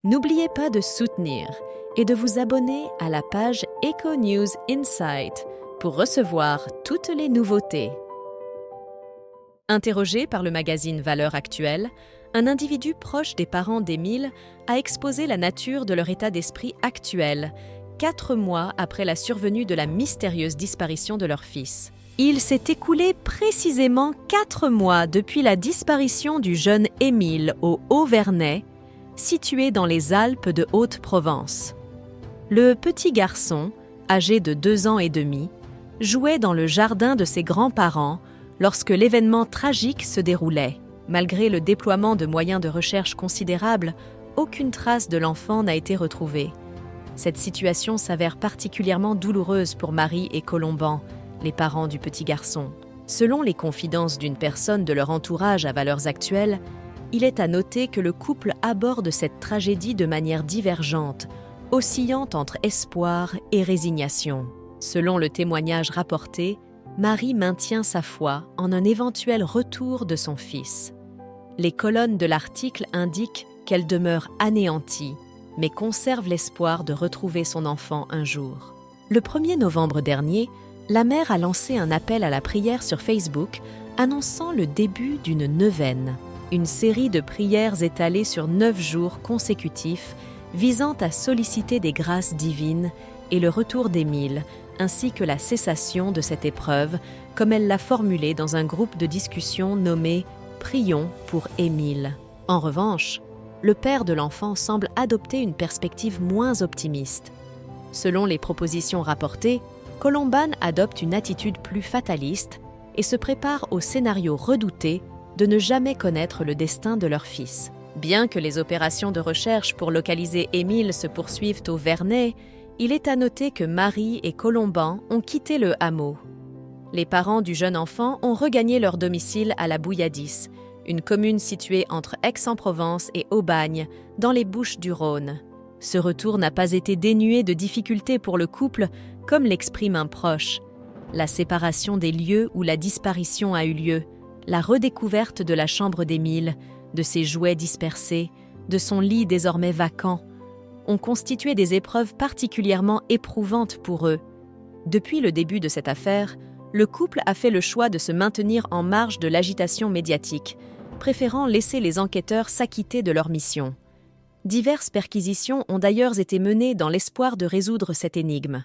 N'oubliez pas de soutenir et de vous abonner à la page Eco News Insight pour recevoir toutes les nouveautés. Interrogé par le magazine Valeurs Actuelles, un individu proche des parents d'Émile a exposé la nature de leur état d'esprit actuel, 4 mois après la survenue de la mystérieuse disparition de leur fils. Il s'est écoulé précisément 4 mois depuis la disparition du jeune Émile au Haut-Vernay, situé dans les Alpes de Haute-Provence. Le petit garçon, âgé de 2 ans et demi, jouait dans le jardin de ses grands-parents lorsque l'événement tragique se déroulait. Malgré le déploiement de moyens de recherche considérables, aucune trace de l'enfant n'a été retrouvée. Cette situation s'avère particulièrement douloureuse pour Marie et Colomban, les parents du petit garçon. Selon les confidences d'une personne de leur entourage à Valeurs Actuelles, il est à noter que le couple aborde cette tragédie de manière divergente, oscillant entre espoir et résignation. Selon le témoignage rapporté, Marie maintient sa foi en un éventuel retour de son fils. Les colonnes de l'article indiquent qu'elle demeure anéantie, mais conserve l'espoir de retrouver son enfant un jour. Le 1er novembre dernier, la mère a lancé un appel à la prière sur Facebook annonçant le début d'une neuvaine, une série de prières étalées sur 9 jours consécutifs visant à solliciter des grâces divines et le retour d'Émile, ainsi que la cessation de cette épreuve, comme elle l'a formulé dans un groupe de discussion nommé « Prions pour Émile ». En revanche, le père de l'enfant semble adopter une perspective moins optimiste. Selon les propositions rapportées, Colomban adopte une attitude plus fataliste et se prépare au scénario redouté de ne jamais connaître le destin de leur fils. Bien que les opérations de recherche pour localiser Émile se poursuivent au Vernay, il est à noter que Marie et Colomban ont quitté le hameau. Les parents du jeune enfant ont regagné leur domicile à la Bouilladis, une commune située entre Aix-en-Provence et Aubagne, dans les Bouches-du-Rhône. Ce retour n'a pas été dénué de difficultés pour le couple, comme l'exprime un proche. La séparation des lieux où la disparition a eu lieu, la redécouverte de la chambre d'Émile, de ses jouets dispersés, de son lit désormais vacant, ont constitué des épreuves particulièrement éprouvantes pour eux. Depuis le début de cette affaire, le couple a fait le choix de se maintenir en marge de l'agitation médiatique, préférant laisser les enquêteurs s'acquitter de leur mission. Diverses perquisitions ont d'ailleurs été menées dans l'espoir de résoudre cette énigme.